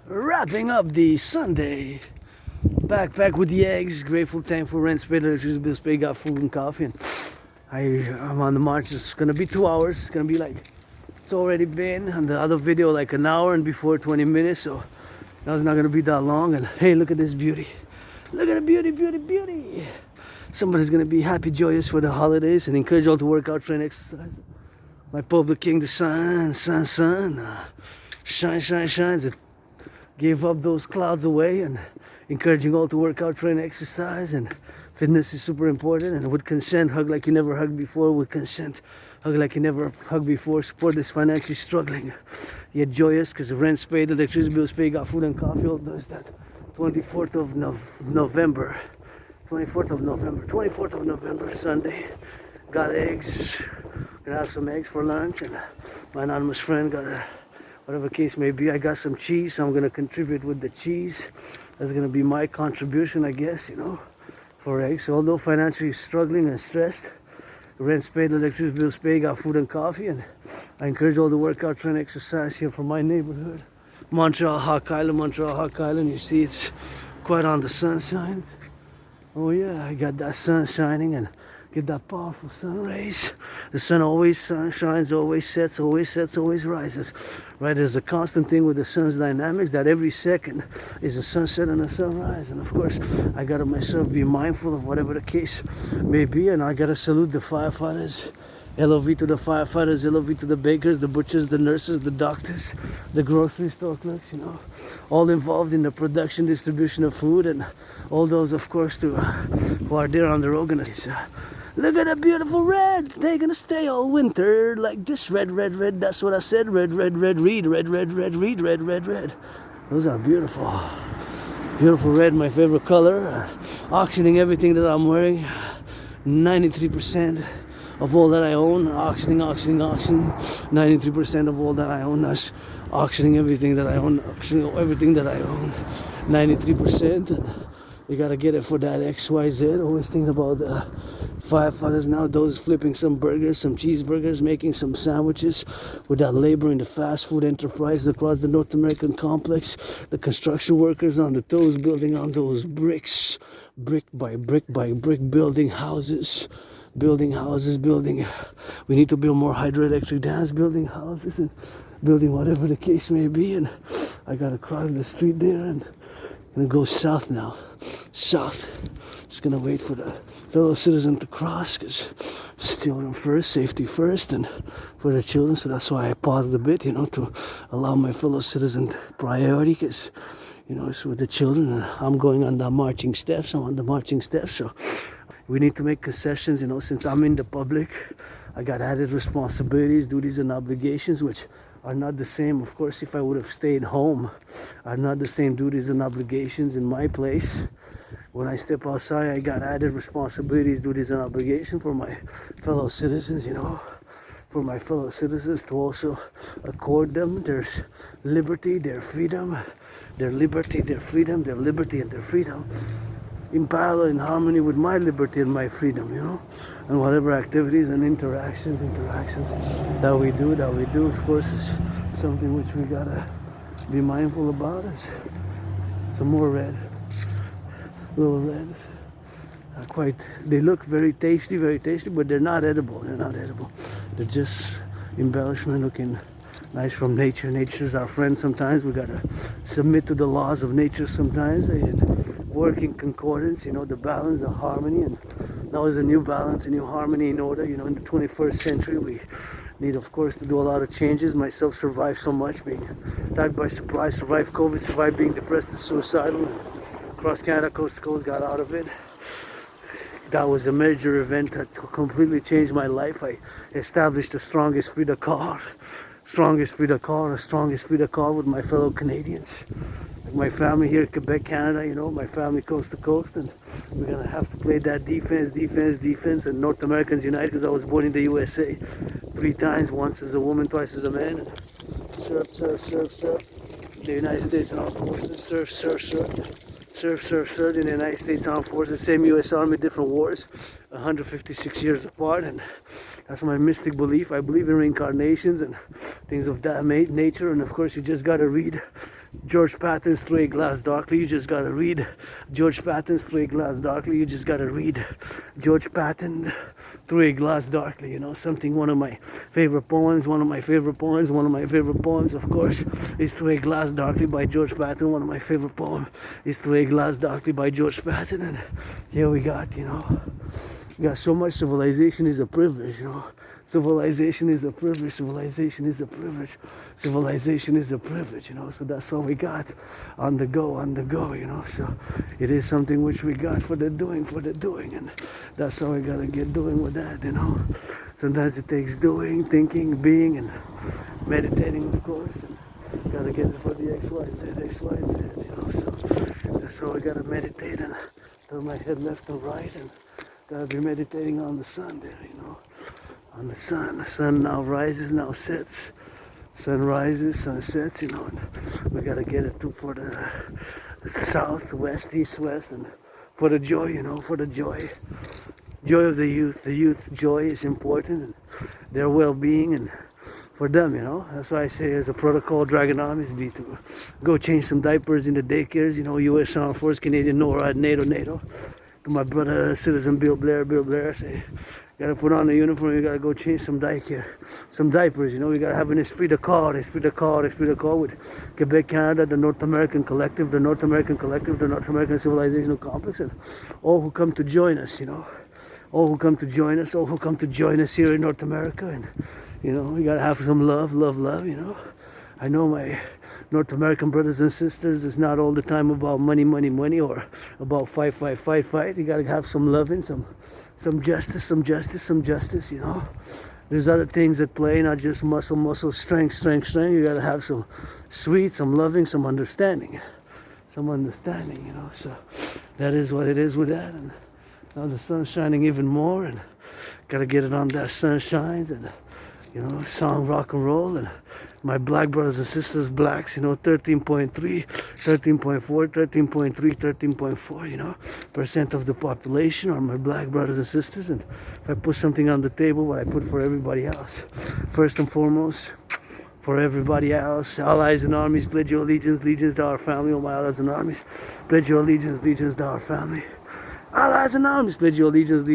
Wrapping up the Sunday. Back with the eggs. Grateful, thankful, rent paid, electricity bills paid, got food and coffee. And I'm on the march. It's gonna be 2 hours. It's gonna be like, it's already been on the other video like an hour and before 20 minutes. So now it's not gonna be that long. And hey, look at this beauty. Look at the beauty, beauty, beauty. Somebody's gonna be happy, joyous for the holidays and encourage you all to work out, train, exercise. My Publik King, the sun, shines. It gave up those clouds away and encouraging all to work out, train, exercise, and fitness is super important. And with consent, hug like you never hugged before. With consent, hug like you never hugged before. Support this financially struggling, yet joyous because the rent's paid, electricity bills paid, got food and coffee. All does that. 24th of November, 24th of November, Sunday. Got eggs. Gonna have some eggs for lunch, and my anonymous friend got whatever case may be. I got some cheese, so I'm gonna contribute with the cheese. That's gonna be my contribution, I guess, for eggs. So although financially struggling and stressed, rent's paid, electricity bills paid, got food and coffee, and I encourage all the workout, train, exercise here from my neighborhood, Montreal, Hawk Island. You see, it's quite on the sunshine. Oh yeah, I got that sun shining and get that powerful sun rays. The sun always shines, always sets, always rises. Right, there's a constant thing with the sun's dynamics that every second is a sunset and a sunrise. And of course, I gotta myself be mindful of whatever the case may be. And I gotta salute the firefighters. LOV to the firefighters, LOV to the bakers, the butchers, the nurses, the doctors, the grocery store clerks, all involved in the production, distribution of food, and all those, of course, who are there on the road. Look at that beautiful red. They're gonna stay all winter like this. Red. That's what I said. Red. Read. Red. Those are beautiful. Beautiful red, my favorite color. Auctioning everything that I'm wearing. 93% of all that I own. Auctioning. 93% of all that I own. That's auctioning everything that I own. Auctioning everything that I own. 93%. You gotta get it for that XYZ. Always think about the firefighters now, those flipping some burgers, some cheeseburgers, making some sandwiches with that labor in the fast food enterprise across the North American complex. The construction workers on the toes building on those bricks, brick by brick, building houses. We need to build more hydroelectric dams, building houses and building whatever the case may be. And I gotta cross the street there and go south now. South. Just gonna wait for the fellow citizen to cross because children first, safety first, and for the children. So that's why I paused a bit, to allow my fellow citizen priority because, it's with the children. And I'm going on the marching steps. So we need to make concessions, since I'm in the public. I got added responsibilities, duties, and obligations, which are not the same. Of course, if I would have stayed home, are not the same duties and obligations in my place. When I step outside, I got added responsibilities, duties, and obligations for my fellow citizens, for my fellow citizens to also accord them their liberty, their freedom, their liberty, their freedom, their liberty, and their freedom. In parallel, in harmony with my liberty and my freedom, and whatever activities and interactions that we do, of course, is something which we gotta be mindful about. Is some more red, little reds. They look very tasty, but they're not edible. They're just embellishment, looking nice from nature. Nature's our friend sometimes. We gotta submit to the laws of nature sometimes and work in concordance, the balance, the harmony. And now is a new balance, a new harmony in order. In the 21st century, we need, of course, to do a lot of changes. Myself survived so much, being attacked by surprise, survived COVID, survived being depressed and suicidal. And across Canada, coast to coast, got out of it. That was a major event that completely changed my life. I established a strong esprit de corps with my fellow Canadians. Like my family here in Quebec, Canada, my family coast to coast, and we're gonna have to play that defense, and North Americans unite, because I was born in the USA 3 times, once as a woman, twice as a man. And serve. The United States Armed Forces, serve in the United States Armed Forces, same U.S. Army, different wars, 156 years apart. And that's my mystic belief. I believe in reincarnations and things of that nature. And of course, you just got to read George Patton's Through a Glass Darkly. You just gotta read George Patton's Through a Glass Darkly. You just gotta read George Patton Through a Glass Darkly. You know, something, one of my favorite poems, one of my favorite poems, of course, is Through a Glass Darkly by George Patton. One of my favorite poems is Through a Glass Darkly by George Patton. And here we got, you know, we got so much. Civilization is a privilege, you know. Civilization is a privilege, civilization is a privilege, civilization is a privilege, you know. So that's what we got on the go, you know. So it is something which we got for the doing, and that's how we gotta get doing with that, you know. Sometimes it takes doing, thinking, being, and meditating, of course, and gotta get it for the XYZ, you know. So that's how we gotta meditate and turn my head left and right, and gotta be meditating on the sun there, you know. On the sun now rises, now sets. Sun rises, sun sets, you know, and we gotta get it for the south, west, east, west, and for the joy, you know, for the joy of the youth joy is important, and their well-being, and for them, you know. That's why I say as a protocol, Dragon Armies be to go change some diapers in the daycares, you know, U.S. Armed Force, Canadian, NORAD, NATO. To my brother, citizen Bill Blair, I say, gotta put on the uniform, you gotta go change some diapers, you know. We gotta have an esprit de corps with Quebec, Canada, the North American Collective, the North American Civilization Complex, and all who come to join us, you know. All who come to join us here in North America, and, you know, we gotta have some love, you know. I know my North American brothers and sisters, it's not all the time about money, or about fight. You gotta have some loving, some justice, you know. There's other things at play, not just muscle, strength. You gotta have some sweet, some loving, some understanding, you know. So that is what it is with that. And now the sun's shining even more, and gotta get it on that sun shines, and, you know, song, rock and roll, and my black brothers and sisters, blacks, you know, 13.3, 13.4, 13.3, 13.4, you know, percent of the population are my black brothers and sisters. And if I put something on the table, what I put for everybody else. First and foremost, for everybody else, allies and armies, pledge your allegiance to our family. All my allies and armies, pledge your allegiance to our family. Allies and armies, pledge your allegiance.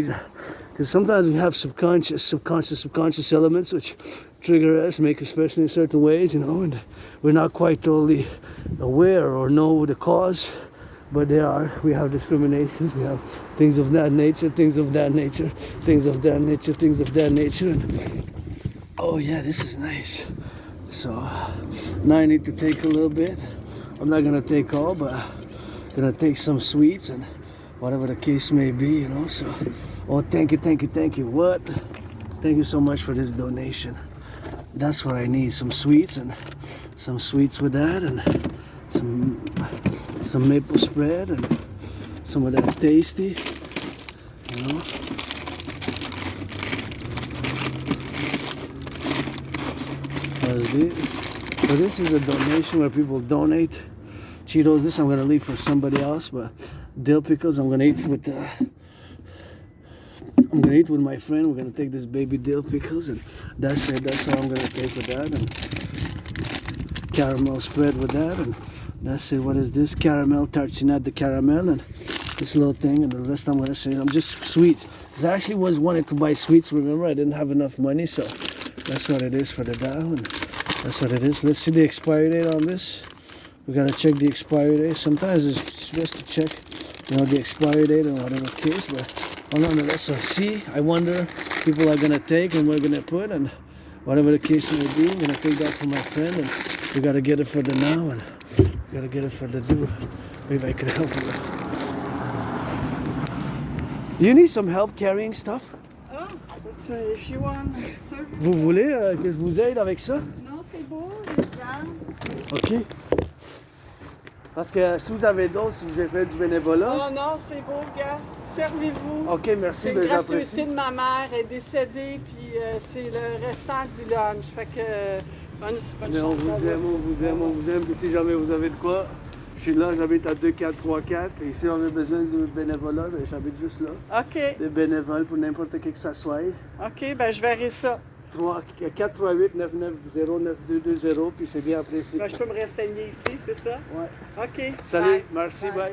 Because sometimes we have subconscious elements which trigger us, make us person in certain ways, you know, and we're not quite totally aware or know the cause, but we have discriminations, we have things of that nature, and oh yeah, this is nice. So now I need to take a little bit. I'm not gonna take all, but I'm gonna take some sweets and whatever the case may be, you know. So, oh, thank you. What? Thank you so much for this donation. That's what I need, some sweets with that, and some maple spread, and some of that tasty, you know. So this is a donation where people donate Cheetos. This I'm gonna leave for somebody else, but dill pickles I'm gonna eat with my friend. We're gonna take this baby dill pickles, and that's it. That's all I'm gonna take with that, and caramel spread with that, and that's it. What is this? Caramel tartinade de caramel, and this little thing, and the rest I'm gonna say I'm just sweets. Because I actually wanted to buy sweets. Remember, I didn't have enough money, so that's what it is for the Dow, and that's what it is. Let's see the expiry date on this. We gotta check the expiry date. Sometimes it's best to check, you know, the expiry date and whatever case, but. Oh, nonetheless, so see, I wonder people are gonna take and we're gonna put, and whatever the case may be, I'm gonna take that for my friend, and we gotta get it for the now, and we gotta get it for the do. Maybe I could help you. You need some help carrying stuff? Oh, that's if you want. Vous voulez que je vous aide avec ça? Non, c'est beau, regarde. Ok. Parce que si vous avez d'autres, si vous avez fait du bénévolat. Oh non, c'est beau, gars. Servez-vous. Ok, merci. C'est une gracieuseté de ma mère. Elle est décédée, puis c'est le restant du lunch. Fait que bonne chance. On vous aime. Si jamais vous avez de quoi, je suis là, j'habite à 2434. Et si on avait besoin de bénévolat, j'habite juste là. OK. Des bénévoles pour n'importe qui que ça soit. OK, ben je verrai ça. 438-990-9220, puis c'est bien apprécié. Ben, je peux me renseigner ici, c'est ça? Ouais. OK. Salut, Bye. merci, Bye. bye.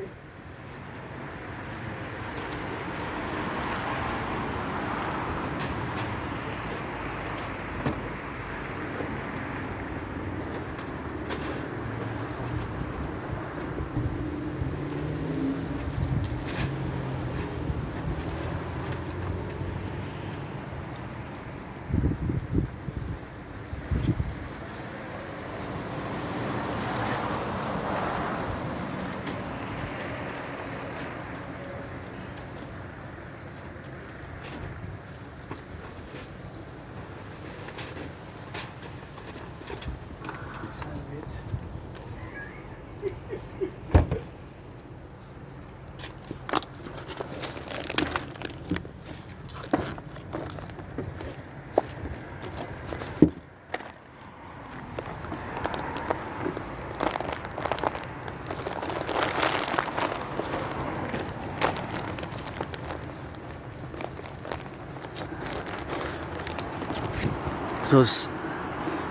So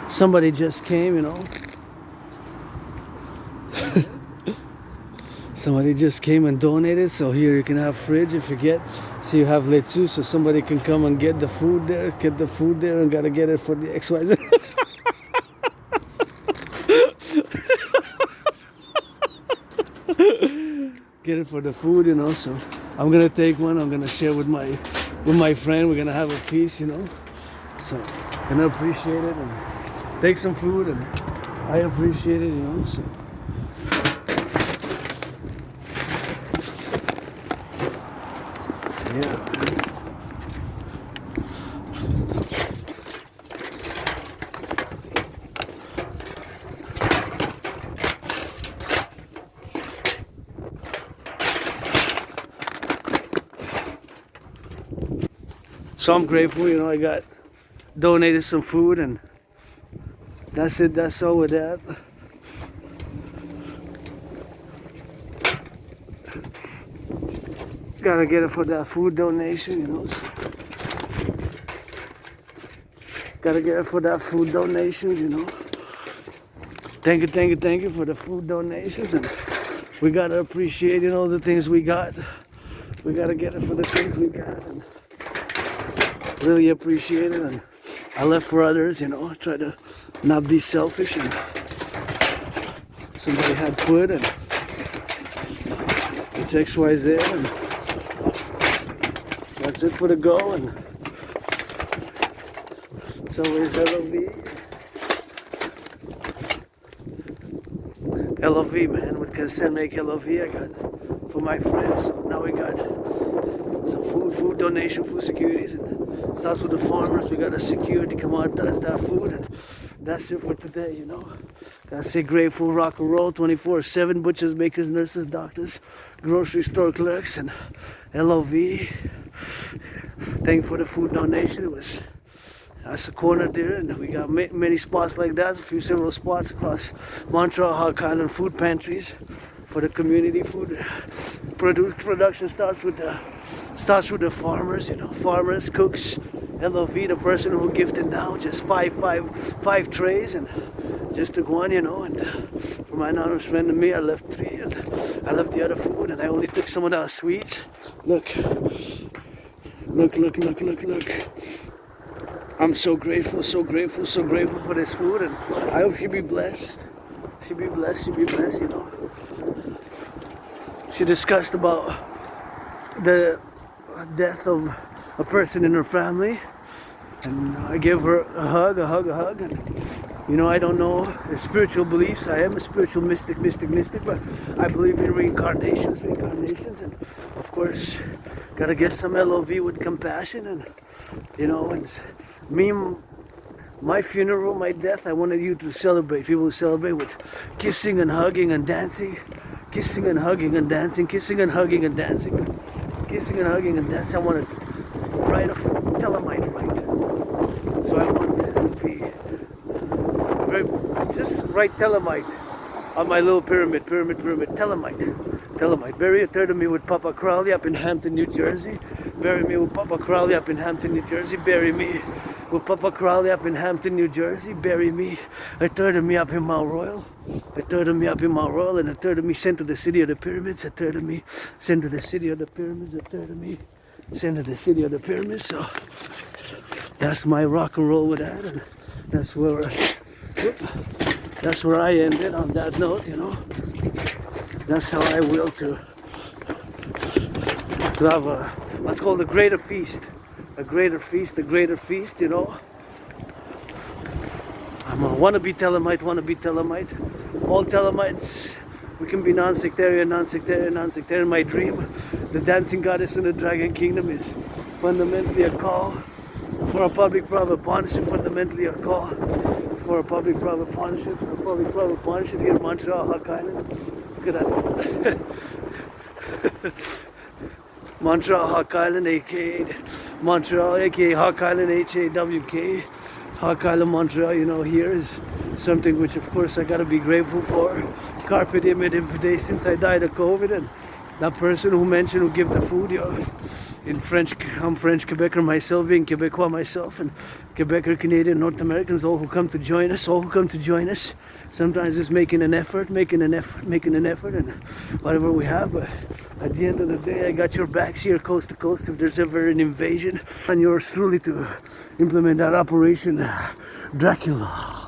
somebody just came, you know. Somebody just came and donated, so here you can have fridge if you get. So you have lettuce, so somebody can come and get the food there, and gotta get it for the XYZ. Get it for the food, you know. So I'm gonna take one. I'm gonna share with my friend. We're gonna have a feast, you know. So gonna appreciate it and take some food, and I appreciate it, you know. So. Yeah. So I'm grateful, you know, I got donated some food, and that's it, that's all with that. Gotta get it for that food donation, you know. Gotta get it for that food donations, you know. Thank you for the food donations, and we gotta appreciate, you know, the things we got. We gotta get it for the things we got, and really appreciate it. And I left for others, you know. Try to not be selfish, and somebody had put, and it's XYZ, and that's it for the go, and it's always LOV, man. With consent make LOV. I got for my friends. So now we got some food donation, food securities, and starts with the farmers. We got a security come out, does that food, and that's it for today, you know. Gotta say grateful, rock and roll, 24/7. Butchers, bakers, nurses, doctors, grocery store clerks, and LOV. Thank you for the food donation. That's a corner there, and we got many spots like that. Several spots across Montreal, Hog Island food pantries for the community food. Production starts with the farmers, you know, farmers, cooks, LOV, the person who gifted now, just five trays, and just took one, you know, and for my anonymous friend and me, I left 3, and I left the other food, and I only took some of the sweets. Look. I'm so grateful for this food, and I hope she be blessed. She be blessed, you know. She discussed about the death of a person in her family, and I gave her a hug, and you know, I don't know the spiritual beliefs. I am a spiritual mystic, but I believe in reincarnations, and of course, gotta get some LOV with compassion, and you know, and me, my funeral, my death, I wanted you to celebrate, people who celebrate with kissing and hugging and dancing, kissing and hugging and dancing, kissing and hugging and dancing, kissing and hugging and dancing. I want to write a telemite right. So I want to be just write telemite on my little pyramid, telemite. Bury a third of me with Papa Crowley up in Hampton, New Jersey. Bury me with Papa Crowley up in Hampton, New Jersey. Bury me with Papa Crowley up in Hampton, New Jersey. Bury me. A third of me up in Mount Royal. A third of me up in Mount Royal, and a third of me sent to the city of the pyramids. A third of me sent to the city of the pyramids. A third of me sent to the city of the pyramids. So that's my rock and roll with that, and that's where I ended on that note, you know. That's how I will to have a, what's called a greater feast. A greater feast, you know. I'm a wannabe Telemite. All Telemites, we can be non-sectarian. My dream, the dancing goddess in the dragon kingdom, is fundamentally a call for a public-private partnership, fundamentally a call for a public-private partnership, here in Montreal, Hawk Island. Look at that. Montreal, Hawk Island, aka Montreal, aka Hawk Island, HAWK. Hawk Island, Montreal, you know, here is something which, of course, I gotta be grateful for. Carpe diem day since I died of COVID, and that person who mentioned who give the food, you know, in French, I'm French Quebecer myself, being Quebecois myself, and Quebecer, Canadian, North Americans, all who come to join us, sometimes it's making an effort, and whatever we have, but at the end of the day, I got your backs here, coast to coast, if there's ever an invasion, and yours truly to implement that Operation Dracula.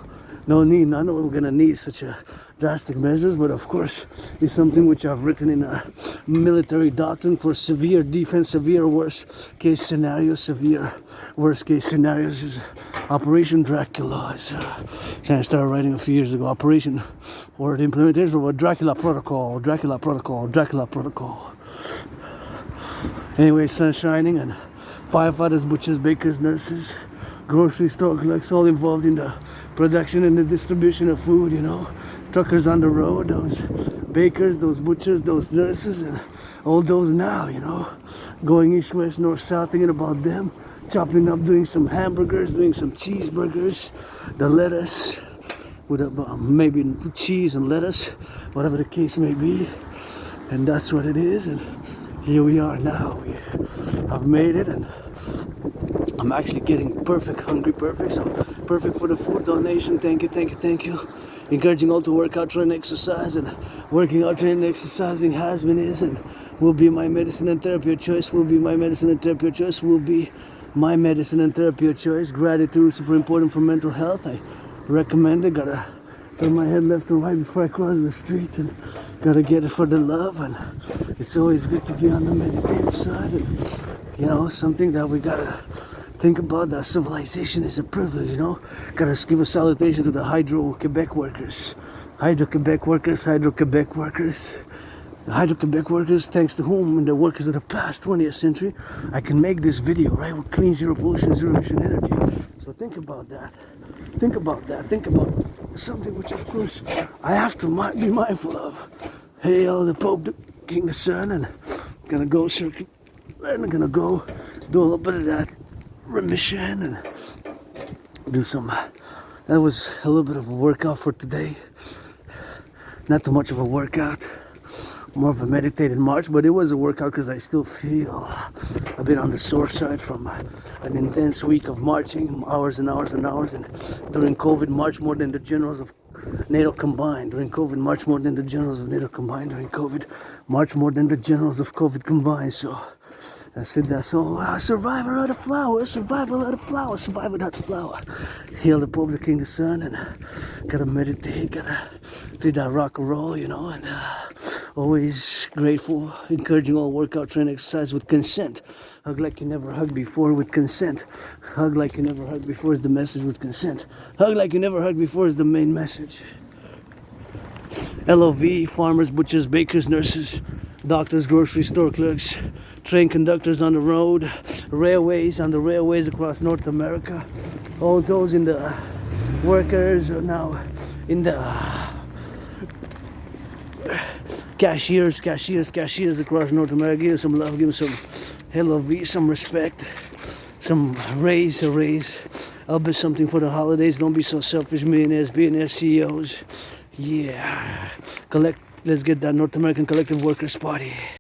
I know we're gonna need such a drastic measures, but of course, it's something which I've written in a military doctrine for severe defense, severe worst case scenarios is Operation Dracula. I started writing a few years ago, Operation, or the implementation of a Dracula protocol. Anyway, sun shining, and firefighters, butchers, bakers, nurses, grocery store clerks, all involved in the production and the distribution of food, you know. Truckers on the road, those bakers, those butchers, those nurses, and all those now, you know, going east, west, north, south, thinking about them, chopping up, doing some hamburgers, doing some cheeseburgers, the lettuce, with maybe cheese and lettuce, whatever the case may be, and that's what it is, and here we are now. We have made it, and I'm actually getting hungry, so perfect for the food donation. Thank you. Encouraging all to work out, train, exercise, and working out, training, exercising has been, is, and will be my medicine and therapy of choice. Will be my medicine and therapy of choice. Gratitude, super important for mental health. I recommend it. Gotta turn my head left and right before I cross the street, and gotta get it for the love. And it's always good to be on the meditative side, and you know, something that we gotta think about, that civilization is a privilege, you know. Gotta give a salutation to the Hydro-Quebec workers. The Hydro-Quebec workers, thanks to whom, and the workers of the past 20th century, I can make this video, right, with clean, zero pollution, zero emission energy. So think about that. Think about something which, of course, I have to be mindful of. Hail the Pope, the King, the Son, and gonna go circuit, and I'm gonna go do a little bit of that remission and do some, that was a little bit of a workout for today. Not too much of a workout, more of a meditated march, but it was a workout because I still feel a bit on the sore side from an intense week of marching, hours and during COVID, march more than the generals of NATO combined. During COVID, march more than the generals of NATO combined. During COVID, march more than the generals of COVID combined. So I said that's all. Survivor of the flower. Hail the Public, King, the Son, and gotta meditate, gotta do that rock and roll, you know, and always grateful, encouraging all workout, train, exercise with consent. Hug like you never hugged before with consent. Hug like you never hugged before is the message with consent. Hug like you never hugged before is the main message. LOV, farmers, butchers, bakers, nurses, doctors, grocery store clerks, train conductors on the road, railways, on the railways across North America, all those in the workers are now in the cashiers across North America. Give them some love, give them some LOV, some respect, some raise. I'll bet something for the holidays. Don't be so selfish, millionaires, billionaires, CEOs. Yeah, let's get that North American collective workers party.